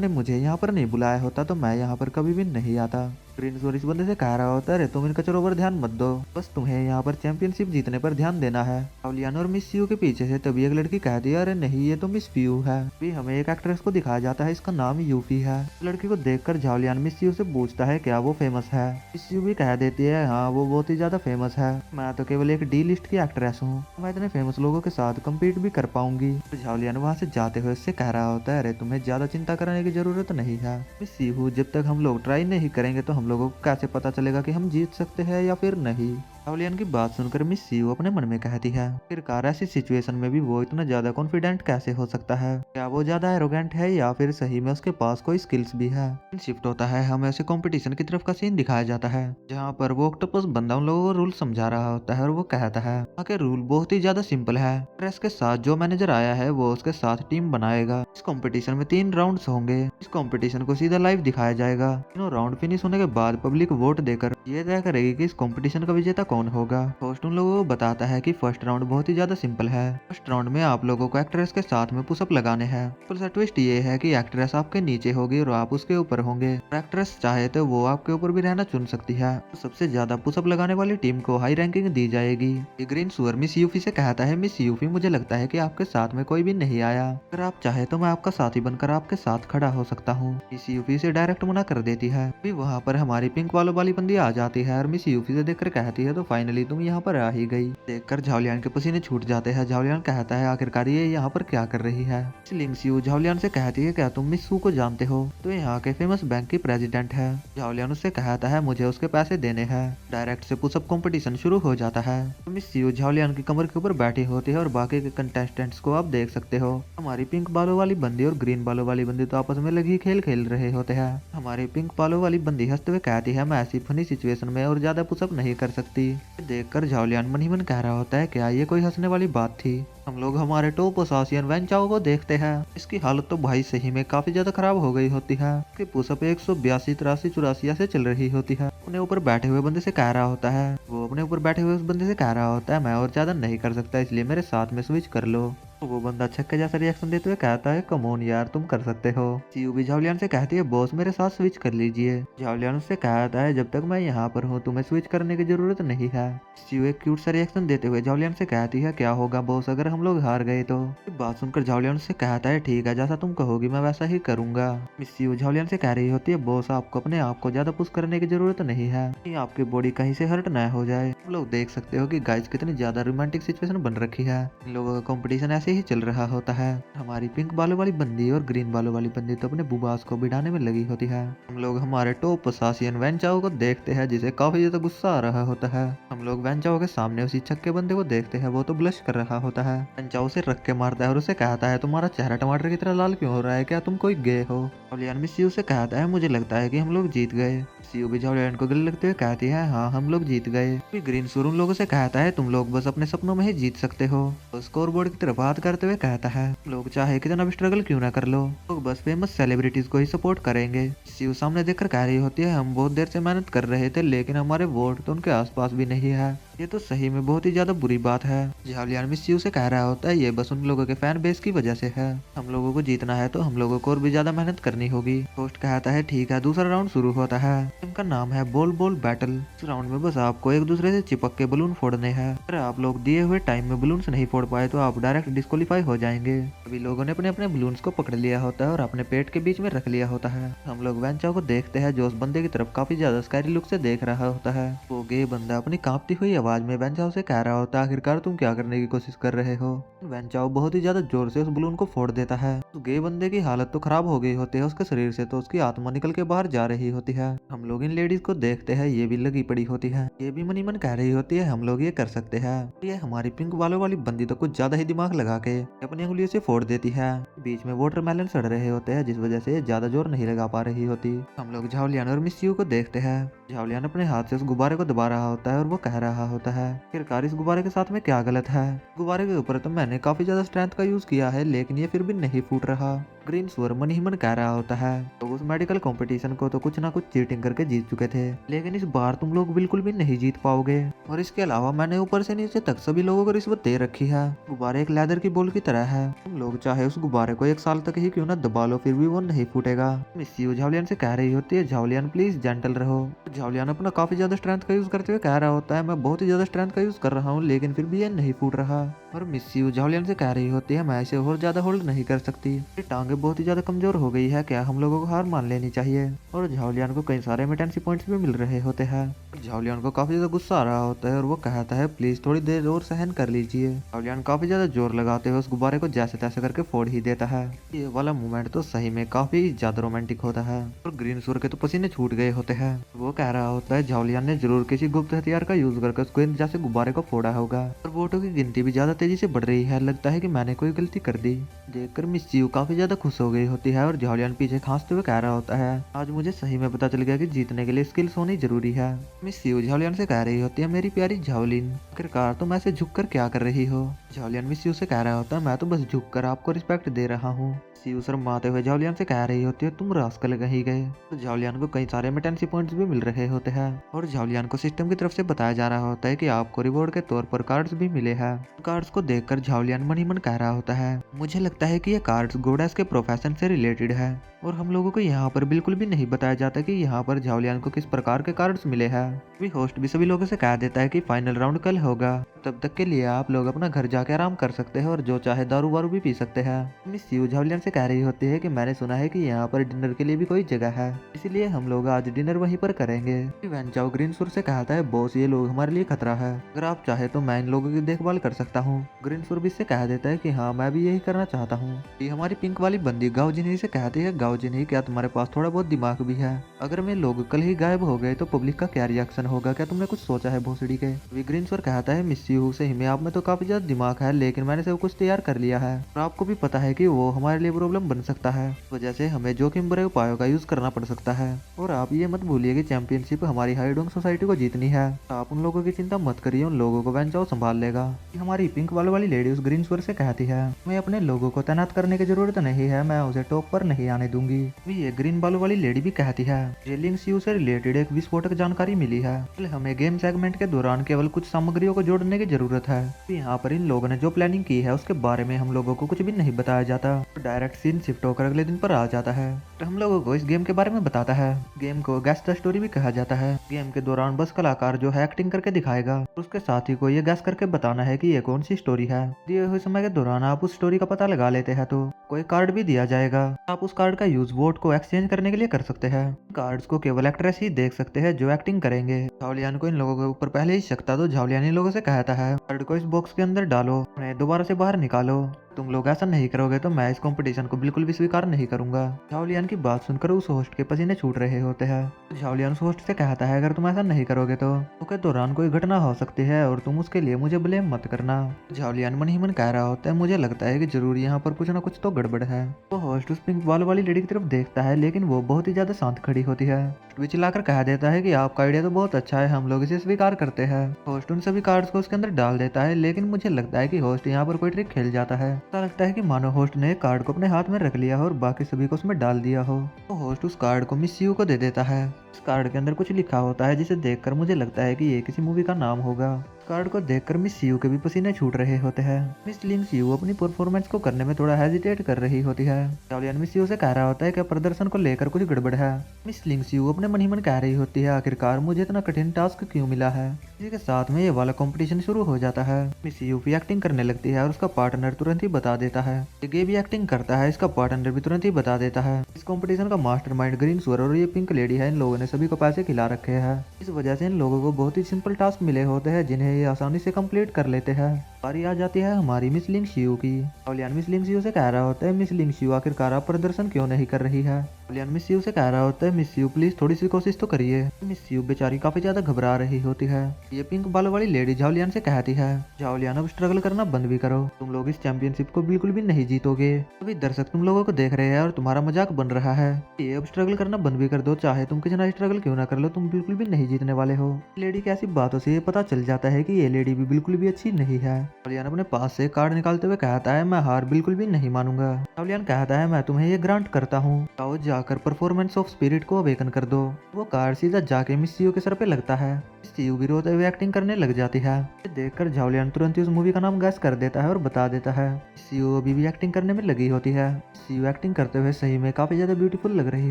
ने मुझे यहाँ पर नहीं बुलाया होता तो मैं यहाँ पर कभी भी नहीं आता। ग्रीन स्वर इस बंदे से कह रहा होता है अरे तुम इन कचरों पर ध्यान मत दो बस तुम्हें यहाँ पर चैंपियनशिप जीतने पर ध्यान देना है। पावलियान और मिस यू के पीछे से तभी एक लड़की कहती है अरे नहीं ये तो मिस पीयू है। भी हमें एक एक्ट्रेस को दिखाया जाता है इसका नाम यूफी है। लड़की को देखकर झाओलियान मिस यू से पूछता है क्या वो फेमस है। मिस यू भी कह देती है हाँ वो बहुत ही ज्यादा फेमस है मैं तो केवल एक डी लिस्ट की एक्ट्रेस हूँ मैं इतने फेमस लोगों के साथ कम्पीट भी कर पाऊंगी। तो झाओलियान वहाँ से जाते हुए उससे कह रहा होता है अरे तुम्हें ज्यादा चिंता करने की जरूरत नहीं है मिस यू जब तक हम लोग ट्राई नहीं करेंगे तो हम लोगों को कैसे पता चलेगा कि हम जीत सकते हैं या फिर नहीं। झाओलियान की बात सुनकर मिस यू अपने मन में कहती है आखिरकार ऐसी सिचुएशन में भी वो इतना ज्यादा कॉन्फिडेंट कैसे हो सकता है। क्या वो ज्यादा एरोगेंट है या फिर सही में उसके पास कोई स्किल्स भी है। शिफ्ट होता है हमें ऐसे कंपटीशन की तरफ का सीन दिखाया जाता है जहाँ पर वो ऑक्टोपस बंदा उन लोगों को रूल समझा रहा होता है और वो कहता है वहाँ के रूल बहुत ही ज्यादा सिंपल है। प्रेस के साथ जो मैनेजर आया है वो उसके साथ टीम बनाएगा। इस कंपटीशन में 3 राउंड्स होंगे। इस कंपटीशन को सीधा लाइव दिखाया जाएगा। तीनों राउंड फिनिश होने के बाद पब्लिक वोट देकर ये तय करेगी कि इस कंपटीशन का विजेता कौन होगा। होस्ट उन लोगों को बताता है कि फर्स्ट राउंड बहुत ही ज्यादा सिंपल है। फर्स्ट राउंड में आप लोगों को एक्ट्रेस के साथ में पुशअप लगाने हैं। पर ट्विस्ट ये है कि एक्ट्रेस आपके नीचे होगी और आप उसके ऊपर होंगे। एक्ट्रेस चाहे तो वो आपके ऊपर भी रहना चुन सकती है। तो सबसे ज्यादा पुशअप लगाने वाली टीम को हाई रैंकिंग दी जाएगी। ग्रीन सुअर मिस यूफी से कहता है मिस यूफी मुझे लगता है कि आपके साथ में कोई भी नहीं आया। अगर आप चाहे तो मैं आपका साथी बनकर आपके साथ खड़ा हो सकता हूँ। मिस यूफी से डायरेक्ट मना कर देती है। फिर वहाँ पर हमारी पिंक वालों वाली बंदी आ जाती है और मिस यूफी से देखकर कहती है तो फाइनली तुम यहाँ पर आ ही गई। देखकर झाओलियान के पसीने छूट जाते हैं। झाओलियान कहता है आखिरकार ये यहाँ पर क्या कर रही है। लिंगसियू झाओलियान से कहती है क्या तुम मिस सू को जानते हो तो यहाँ के फेमस बैंक की प्रेसिडेंट है। झाओलियान उससे कहता है मुझे उसके पैसे देने हैं। डायरेक्ट से पुशअप कंपटीशन शुरू हो जाता है। तो मिस यू झाओलियान की कमर के ऊपर बैठी होती है और बाकी के कंटेस्टेंट्स को आप देख सकते हो। हमारी पिंक बालों वाली बंदी और ग्रीन बालों वाली बंदी तो आपस में लगी खेल खेल रहे होते हैं। हमारी पिंक बालों वाली बंदी हंसते हुए कहती है मैं ऐसी फनी सिचुएशन में और ज्यादा पुशअप नहीं कर सकती। देखकर झाओलियान मन ही मन कह रहा होता है क्या ये कोई हंसने वाली बात थी। हम लोग हमारे टॉप असासियन वेंचाओ को देखते हैं। इसकी हालत तो भाई सही में काफी ज्यादा खराब हो गई होती है। इसकी पुशअप 182, 83, 84 ऐसे चल रही होती है। अपने ऊपर बैठे हुए बंदे से कह रहा होता है वो अपने ऊपर बैठे हुए उस बंदे से कह रहा होता है मैं और ज्यादा नहीं कर सकता इसलिए मेरे साथ में स्विच कर लो। तो वो बंदा छक्के जैसा रिएक्शन देते हुए कहता है कम ऑन यार तुम कर सकते हो। सीयू भी झाओलियान से कहती है बॉस मेरे साथ स्विच कर लीजिए। झाओलियान उससे कहता है जब तक मैं यहाँ पर हूँ तुम्हें स्विच करने की जरूरत नहीं है। सीयू एक क्यूट सा रिएक्शन देते हुए झाओलियान से कहती है क्या होगा बॉस अगर हम लोग हार गए तो। बात सुनकर झाओलियान से कहता है ठीक है जैसा तुम कहोगी मैं वैसा ही करूंगा। मिस सीयू झाओलियान से कह रही होती है बॉस आपको अपने आप को ज्यादा पुश करने की जरूरत नहीं है आपकी बॉडी कहीं से हर्ट न हो जाए। तुम लोग देख सकते हो कि गाइस कितनी ज्यादा रोमांटिक सिचुएशन बन रखी है। इन लोगों का कंपटीशन ऐसे ही चल रहा होता है। हमारी पिंक बालों वाली बंदी और ग्रीन बालों वाली बंदी तो अपने बुबास को बिठाने में लगी होती है। हम लोग हमारे टॉप असासियन वेंचाओ को देखते हैं जिसे काफी ज्यादा गुस्सा आ रहा होता है। हम लोग वेंचाओ के सामने उसी छक्के बंदे को देखते हैं वो तो ब्लश कर रहा होता है। वेंचाओ से रख के मारता है और उसे कहता है तुम्हारा चेहरा टमाटर की तरह लाल क्यों हो रहा है क्या तुम कोई गे हो। झाओलियान भी सीयू से कहता है मुझे लगता है कि हम लोग जीत गए। सीयू भी झाओलियान को गले लगते हुए कहती है हाँ हम लोग जीत गए। फिर ग्रीन सुर उन लोगों से कहता है तुम लोग बस अपने सपनों में ही जीत सकते हो। तो स्कोर बोर्ड की तरफ हाथ करते हुए कहता है लोग चाहे कितना भी स्ट्रगल क्यों ना कर लो लोग बस फेमस सेलिब्रिटीज को ही सपोर्ट करेंगे। सीयू सामने देखकर कह रही होती है हम बहुत देर से मेहनत कर रहे थे लेकिन हमारे वोट तो उनके आसपास भी नहीं है। ये तो सही में बहुत ही ज्यादा बुरी बात है। झाओलियान भी सीयू से कह रहा होता है ये बस उन लोगों के फैन बेस की वजह से है। हम लोगों को जीतना है तो हम लोगों को और भी ज्यादा मेहनत करनी होगी। होस्ट कहता है ठीक है। दूसरा राउंड शुरू होता है। इनका नाम है बॉल बॉल बैटल। इस राउंड में बस आपको एक दूसरे से चिपक के बलून फोड़ने हैं। अगर आप लोग दिए हुए टाइम में बलून नहीं फोड़ पाए तो आप डायरेक्ट डिस्क्वालीफाई हो जाएंगे। सभी लोगों ने अपने अपने बलून्स को पकड़ लिया होता है और अपने पेट के बीच में रख लिया होता है। हम लोग वेंचाओ को देखते हैं जो उस बंदे की तरफ काफी ज्यादा स्कैरी लुक से देख रहा होता है। वो गे बंदा अपनी कांपती हुई आवाज में वेंचाओ से कह रहा होता है, आखिरकार तुम क्या करने की कोशिश कर रहे हो। वेंचाओ बहुत ही ज्यादा जोर से उस बलून को फोड़ देता है। उस गे बंदे की हालत तो खराब हो गई होती है, उसके शरीर से तो उसकी आत्मा निकल के बाहर जा रही होती है। हम लोग इन लेडीज को देखते हैं, ये भी लगी पड़ी होती है। ये भी मनी मन कह रही होती है हम लोग ये कर सकते हैं। ये हमारी पिंक बालों वाली बंदी तो कुछ ज्यादा ही दिमाग लगा के अपनी उंगलियों से फोड़ देती है। बीच में वाटरमेलन सड़ रहे होते हैं, जिस वजह से ये ज्यादा जोर नहीं लगा पा रही होती। हम लोग झाओलियान और मिस यू को देखते हैं। झाओलियान अपने हाथ से उस गुब्बारे को दबा रहा होता है और वो कह रहा होता है, आखिरकार इस गुब्बारे के साथ में क्या गलत है। गुब्बारे के ऊपर तो मैंने काफी ज्यादा स्ट्रेंथ का यूज किया है, लेकिन ये फिर भी नहीं फूट रहा। ग्रीन स्वर मन ही मन कह रहा होता है, तो उस मेडिकल कंपटीशन को तो कुछ ना कुछ चीटिंग करके जीत चुके थे, लेकिन इस बार तुम लोग बिल्कुल भी नहीं जीत पाओगे। और इसके अलावा मैंने ऊपर से नीचे तक सभी लोगों को रिश्वत दे रखी है। गुब्बारे एक लेदर की बॉल की तरह है, तुम लोग चाहे उस गुब्बारे को 1 साल तक ही क्यों ना दबा लो, फिर भी वो नहीं फूटेगा। मिस यू झाओलियान से कह रही होती है, झाओलियान प्लीज जेंटल रहो। झाओलियान अपना काफी ज्यादा स्ट्रेंथ का यूज करते हुए कह रहा होता है, मैं बहुत ही ज्यादा स्ट्रेंथ का यूज कर रहा हूँ, लेकिन फिर भी ये नहीं फूट रहा। और मिस यू झाओलियान से कह रही होती है, मैं इसे और ज्यादा होल्ड नहीं कर सकती, ये टांगे बहुत ही ज्यादा कमजोर हो गई है, क्या हम लोगों को हार मान लेनी चाहिए। और झाओलियान को कई सारे मिटेंसी पॉइंट्स भी मिल रहे होते हैं। झाओलियान को काफी ज्यादा गुस्सा आ रहा होता है और वो कहता है, प्लीज थोड़ी देर और सहन कर लीजिए। झाओलियान काफी ज्यादा जोर लगाते हुए उस गुब्बारे को जैसे तैसे करके फोड़ ही देता है। ये वाला मोमेंट तो सही में काफी ज्यादा रोमांटिक होता है और ग्रीन सूर के तो पसीने छूट गए होते हैं। वो कह रहा होता है, झाओलियान ने जरूर किसी गुप्त हथियार का यूज करके उस गेंद जैसे गुब्बारे को फोड़ा होगा। और वोटों की गिनती भी ज्यादा तेजी से बढ़ रही है, लगता है कि मैंने कोई गलती कर दी। देखकर मिस यू काफी ज्यादा खुश हो गई होती है और झाओलियान पीछे खांसते हुए कह रहा होता है, आज मुझे सही में पता चल गया कि जीतने के लिए स्किल्स होनी जरूरी है। मिस यू झाओलियान से कह रही होती है, मेरी प्यारी झाओलिन, आखिरकार तुम ऐसे झुक कर क्या कर रही हो। झाओलियान मिस यू से कह रहा होता है, मैं तो बस झुक कर आपको रिस्पेक्ट दे रहा हूँ। यू शर्माते हुए झाओलियान से कह रही होती है, तुम रास्कल कहीं गए। तो झाओलियान को कई सारे मिटेंसी पॉइंट्स भी मिल रहे होते हैं और झाओलियान को सिस्टम की तरफ से बताया जा रहा होता है कि आपको रिवॉर्ड के तौर पर कार्ड्स भी मिले हैं। कार्ड्स को देखकर झाओलियान मन ही मन कह रहा होता है, मुझे लगता है कि ये कार्ड्स गोडेस के प्रोफेशन से रिलेटेड है और हम लोगों को यहाँ पर बिल्कुल भी नहीं बताया जाता कि यहाँ पर झाओलियान को किस प्रकार के कार्ड्स मिले हैं। भी होस्ट भी सभी लोगों से कह देता है कि फाइनल राउंड कल होगा, तब तक के लिए आप लोग अपना घर जाके आराम कर सकते हैं और जो चाहे दारू वारू भी पी सकते हैं। मिस यू झाओलियान से कह रही होती है कि मैंने सुना है कि यहाँ पर डिनर के लिए भी कोई जगह है, इसीलिए हम लोग आज डिनर वहीं पर करेंगे। वेंचाओ ग्रीन सुर से कहता है, बॉस ये लोग हमारे लिए खतरा है, अगर आप चाहे तो मैं इन लोगों की देखभाल कर सकता हूँ। ग्रीन सुर भी इससे कह देता है कि हाँ मैं भी यही करना चाहता हूँ। ये हमारी पिंक वाली बंदी गाओ जिन्ही से कहती है, गाओ जिन्ही क्या तुम्हारे पास थोड़ा बहुत दिमाग भी है, अगर मैं लोग कल ही गायब हो गए तो पब्लिक का क्या रिएक्शन होगा, क्या तुमने कुछ सोचा है भोसड़ी के। ग्रीन सुर कहता है, मिस यू सही में आप में तो काफी ज्यादा दिमाग है, लेकिन मैंने सब कुछ तैयार कर लिया है और आपको भी पता है कि वो हमारे लिए प्रॉब्लम बन सकता है, वजह से हमें जोखिम भरे उपायों का यूज करना पड़ सकता है। और आप ये मत भूलिए कि चैंपियनशिप हमारी हाईडोंग सोसाइटी को जीतनी है, आप उन लोगों की चिंता मत करिए, उन लोगों को वेंचाओ संभाल लेगा। हमारी पिंक बालों वाली लेडी उस ग्रीन स्वर से कहती है, मैं अपने लोगों को तैनात करने की जरूरत नहीं है, मैं उसे टॉप पर नहीं आने दूंगी। ये ग्रीन बालों वाली लेडी भी कहती है, जेलिंग सी से रिलेटेड एक विस्फोटक जानकारी मिली है, हमें गेम सेगमेंट के दौरान केवल कुछ सामग्रियों को जोड़ने की जरूरत है। यहाँ पर इन लोगों ने जो प्लानिंग की है उसके बारे में हम लोगों को कुछ भी नहीं बताया जाता, डायरेक्ट सीन शिफ्ट होकर अगले दिन पर आ जाता है तो हम लोगों को इस गेम के बारे में बताता है। गेम को गैस द स्टोरी भी कहा जाता है। गेम के दौरान बस कलाकार जो है एक्टिंग करके दिखाएगा, उसके साथ ही को ये गैस करके बताना है कि ये कौन सी स्टोरी है। दिए हुए समय के दौरान आप उस स्टोरी का पता लगा लेते हैं तो कोई कार्ड भी दिया जाएगा, आप उस कार्ड का यूज वोट को एक्सचेंज करने के लिए कर सकते हैं। कार्ड्स को केवल एक्ट्रेस ही देख सकते हैं जो एक्टिंग करेंगे। झाओलियान को इन लोगों के ऊपर पहले ही शक था, तो झाओलियान इन लोगों से कहता है, कार्ड को इस बॉक्स के अंदर डालो, उन्हें दोबारा से बाहर निकालो, तुम लोग ऐसा नहीं करोगे तो मैं इस कंपटीशन को बिल्कुल भी स्वीकार नहीं करूंगा। झाओलियान की बात सुनकर उस होस्ट के पसीने छूट रहे होते हैं। झाओलियान उस होस्ट से कहता है, अगर तुम ऐसा नहीं करोगे तो उसके दौरान कोई घटना हो सकती है और तुम उसके लिए मुझे ब्लेम मत करना। झाओलियान मन ही मन कह रहा होता है, मुझे लगता है कि जरूर यहाँ पर कुछ ना कुछ तो गड़बड़ है। तो होस्ट उस पिंक बाल वाली लेडी की तरफ देखता है, लेकिन वो बहुत ही ज्यादा शांत खड़ी होती है। भी चिल्लाकर कह देता है कि आपका आइडिया तो बहुत अच्छा है, हम लोग इसे स्वीकार करते हैं। होस्ट उन सभी कार्ड्स को उसके अंदर डाल देता है, लेकिन मुझे लगता है कि होस्ट यहाँ पर कोई ट्रिक खेल जाता है। ऐसा लगता है कि मानो होस्ट ने कार्ड को अपने हाथ में रख लिया हो और बाकी सभी को उसमें डाल दिया हो। तो होस्ट उस कार्ड को मिस यू को दे देता है। इस कार्ड के अंदर कुछ लिखा होता है जिसे देखकर मुझे लगता है कि ये किसी मूवी का नाम होगा। कार्ड को देखकर मिस यू के भी पसीने छूट रहे होते हैं। मिस लिंक्स यू अपनी परफॉर्मेंस को करने में थोड़ा हेजिटेट कर रही होती है। झाओलियान मिस यू से कह रहा होता है कि प्रदर्शन को लेकर कुछ गड़बड़ है। मिस लिंक्स यू अपने मन ही मन कह रही होती है, आखिरकार मुझे इतना कठिन टास्क क्यों मिला है। इसी के साथ में ये वाला कंपटीशन शुरू हो जाता है। मिस यू भी एक्टिंग करने लगती है और उसका पार्टनर तुरंत ही बता देता है। ये भी एक्टिंग करता है, इसका पार्टनर भी तुरंत ही बता देता है। इस कंपटीशन का मास्टरमाइंड ग्रीन स्वर और ये पिंक लेडी है, इन लोगों ने ने सभी को पैसे खिला रखे हैं। इस वजह से इन लोगों को बहुत ही सिंपल टास्क मिले होते हैं जिन्हें ये आसानी से कंप्लीट कर लेते हैं। बारी आ जाती है हमारी मिस लिंग शियू की। जाओलियान मिस लिंग शियू से कह रहा होता है, मिस लिंग शियू आखिरकार आप प्रदर्शन क्यों नहीं कर रही है। जाओलियान मिस शियू से कह रहा होता है, मिस शियू प्लीज थोड़ी सी कोशिश तो करिए। मिस शियू बेचारी काफी ज्यादा घबरा रही होती है। ये पिंक बाल वाली लेडी जाओलियान से कहती है, जाओलियान अब स्ट्रगल करना बंद भी करो, तुम लोग इस चैंपियनशिप को बिल्कुल भी नहीं जीतोगे। अभी दर्शक तुम लोगों को देख रहे हैं और तुम्हारा मजाक बन रहा है। ये अब स्ट्रगल करना बंद भी कर दो, चाहे तुम कितना स्ट्रगल क्यों ना कर लो, तुम बिल्कुल भी नहीं जीतने वाले हो। लेडी की ऐसी बातों से ये पता चल जाता है कि ये लेडी भी बिल्कुल भी अच्छी नहीं है। जाओलियान अपने पास से कार्ड निकालते हुए कहता है, मैं हार बिल्कुल भी नहीं मानूंगा। जाओलियान कहता है, मैं तुम्हें ये ग्रांट करता हूँ, आओ जाकर परफॉर्मेंस ऑफ स्पिरिट को अवेकन कर दो। वो कार्ड सीधा जाके मिस सीयू के सर पे लगता है। सीयू भी रोते हुए एक्टिंग करने लग जाती है। देखकर जाओलियान तुरंत ही उस मूवी का नाम गैस कर देता है और बता देता है। सीयू अभी भी एक्टिंग करने में लगी होती है। सीयू एक्टिंग करते हुए सही में काफी ज्यादा ब्यूटीफुल लग रही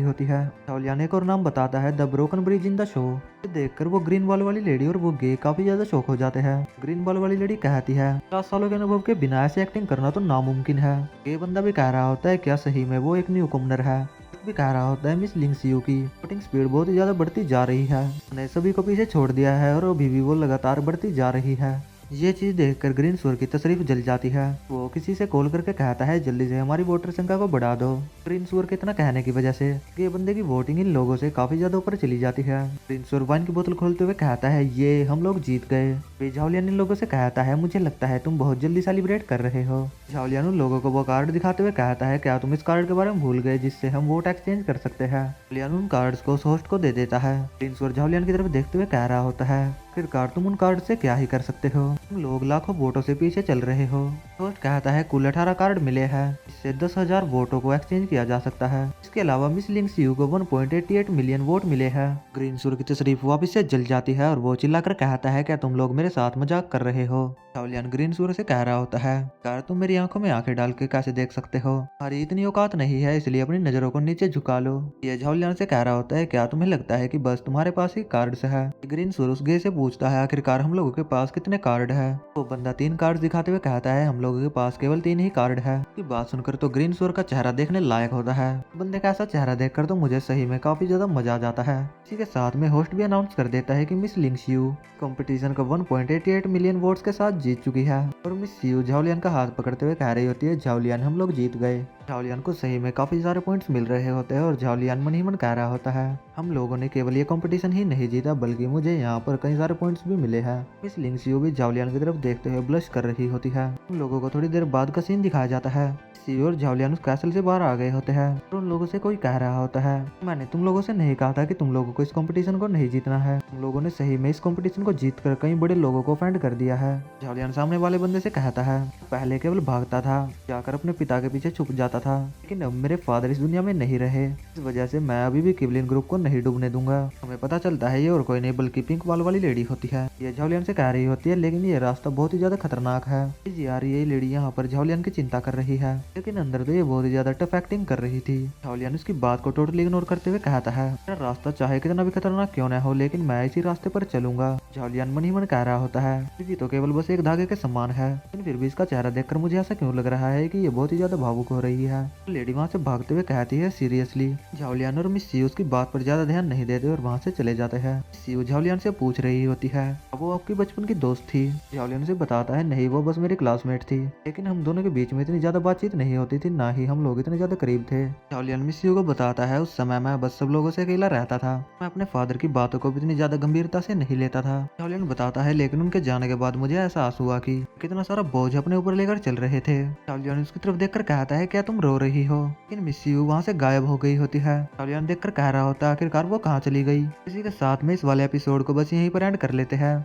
होती है। जाओलियान एक और नाम बताता है, the broken bridge in the show. देखकर वो ग्रीन बॉल वाली लेडी और वो गे काफी ज्यादा शौक हो जाते हैं। ग्रीन बॉल वाली लेडी कहती है, 50 सालों के अनुभव के बिना ऐसे एक्टिंग करना तो नामुमकिन है। गे बंदा भी कह रहा होता है, क्या सही में वो एक न्यू कमनर है। भी कह रहा होता है, मिस लिंग शियू की शूटिंग स्पीड बहुत ही ज्यादा बढ़ती जा रही है, उन्हें सभी को पीछे छोड़ दिया है और अभी भी वो लगातार बढ़ती जा रही है। ये चीज देखकर ग्रीन स्वर की तशरीफ जल जाती है। वो किसी से कॉल करके कहता है, जल्दी से हमारी वोटर संख्या को बढ़ा दो। ग्रीन स्वर के इतना कहने की वजह से ये बंदे की वोटिंग इन लोगों से काफी ज्यादा ऊपर चली जाती है। ग्रीन स्वर वाइन की बोतल खोलते हुए कहता है, ये हम लोग जीत गए। जाओलियान इन लोगों से कहता है, मुझे लगता है तुम बहुत जल्दी सेलिब्रेट कर रहे हो। जाओलियान उन लोगों को वो कार्ड दिखाते हुए कहता है, क्या तुम इस कार्ड के बारे में भूल गए जिससे हम वोट एक्सचेंज कर सकते हैं। जाओलियान उन कार्ड्स को उस होस्ट को दे देता है। ग्रीन स्वर जाओलियान की तरफ देखते हुए कह रहा होता है, आखिरकार तुम उन कार्ड से क्या ही कर सकते हो, तुम लोग लाखों वोटों से पीछे चल रहे हो। होस्ट कहता है, कुल 18 कार्ड मिले हैं, इससे 10,000 वोटों को एक्सचेंज किया जा सकता है। इसके अलावा मिस लिंग शियू को 1.88 मिलियन वोट मिले हैं। ग्रीन सुर की तशरीफ वापिस से जल जाती है और वो चिल्लाकर कहता है, क्या तुम लोग मेरे साथ मजाक कर रहे हो। जाओलियान ग्रीन सुर से कह रहा होता है, यार तुम मेरी आंखों में आंखें डाल के कैसे देख सकते हो, हमारी इतनी औकात नहीं है, इसलिए अपनी नजरों को नीचे झुका लो। ये जाओलियान से कह रहा होता है, क्या तुम्हें लगता है कि बस तुम्हारे पास ही कार्ड्स है। ग्रीन सुर उस गे से पूछता है, आखिरकार हम लोगों के पास कितने कार्ड है। वो बंदा 3 कार्ड दिखाते हुए कहता है, हम लोगों के पास केवल 3 ही कार्ड है। ये बात सुनकर तो ग्रीन सुर का चेहरा देखने लायक होता है। बंदे का ऐसा चेहरा देखकर तो मुझे सही में काफी ज्यादा मजा आ जाता है। इसी के साथ में होस्ट भी अनाउंस कर देता है कि मिस लिंग शियू कंपटीशन को 1.88 मिलियन वोट्स के साथ जीत चुकी है। और मिस शियू जाओलियान का हाथ पकड़ते हुए कह रही होती है, जाओलियान हम लोग जीत गए। जाओलियान को सही में काफी सारे पॉइंट्स मिल रहे होते हैं और जाओलियान मन ही मन कह रहा होता है, हम लोगों ने केवल ये कंपटीशन ही नहीं जीता बल्कि मुझे यहाँ पर कई सारे पॉइंट्स भी मिले हैं। मिस लिंग शियू भी जाओलियान की तरफ देखते हुए ब्लश कर रही होती है। उन लोगों को थोड़ी देर बाद का सीन दिखाया जाता है। शियू और जाओलियान उस कैसल से बाहर आ गए होते हैं और उन लोगों से कोई कह रहा होता है, मैंने तुम लोगों से नहीं कहा था कि तुम लोगों को इस कंपटीशन को नहीं जीतना है, तुम लोगों ने सही में इस कंपटीशन को जीत कर कई बड़े लोगों को ऑफेंड कर दिया है। जाओलियान सामने वाले बंदे से कहता है, पहले केवल भागता था, जाकर अपने पिता के पीछे छुप जाता था, लेकिन अब मेरे फादर इस दुनिया में नहीं रहे, इस वजह से मैं अभी भी किवलिन ग्रुप को नहीं डूबने दूंगा। हमें पता चलता है ये और कोई नहीं बल्कि पिंक बाल वाली लेडी होती है। ये जाओलियान से कह रही होती है, लेकिन ये रास्ता बहुत ही ज्यादा खतरनाक है। यार ये लेडी यहाँ पर जाओलियान की चिंता कर रही है, लेकिन अंदर तो ये बहुत ही ज्यादा टफ एक्टिंग कर रही थी। जाओलियान उसकी बात को टोटली इग्नोर करते हुए कहता है, मेरा रास्ता चाहे कितना भी खतरनाक क्यों न हो, लेकिन मैं इसी रास्ते पर चलूंगा। जाओलियान मन ही मन कह रहा होता है, ये तो केवल बस एक धागे के समान है, लेकिन फिर भी इसका चेहरा देखकर मुझे ऐसा क्यों लग रहा है कि ये बहुत ही ज्यादा भावुक हो रही है। लेडी वहाँ से भागते हुए कहती है, सीरियसली। जाओलियान और मिस शियू उसकी बात पर ज्यादा ध्यान नहीं देते और वहाँ से चले जाते हैं। शियू जाओलियान से पूछ रही होती है, वो आपकी बचपन की दोस्त थी। जाओलियान से बताता है, नहीं वो बस मेरी क्लासमेट थी, लेकिन हम दोनों के बीच में इतनी ज्यादा बातचीत नहीं होती थी, ना ही हम लोग इतने ज्यादा करीब थे। जाओलियान मिस शियू को बताता है, उस समय मैं बस सब लोगों से अकेला रहता था, मैं अपने फादर की बातों को भी इतनी ज्यादा गंभीरता से नहीं लेता था। जाओलियान बताता है, लेकिन उनके जाने के बाद मुझे एहसास हुआ कि कितना सारा बोझ अपने ऊपर लेकर चल रहे थे। जाओलियान उसकी तरफ देखकर कहता है, क्या तुम रो रही हो, लेकिन मिस शियू वहाँ से गायब हो गई होती है। जाओलियान देखकर कह रहा होता है, आखिरकार वो कहाँ चली गई। इसी के साथ में इस वाले एपिसोड को बस यहीं पर एंड कर लेते हैं।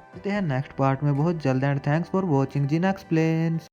नेक्स्ट पार्ट में बहुत जल्द। एंड थैंक्स फॉर वॉचिंग जिन एक्सप्लेन्स।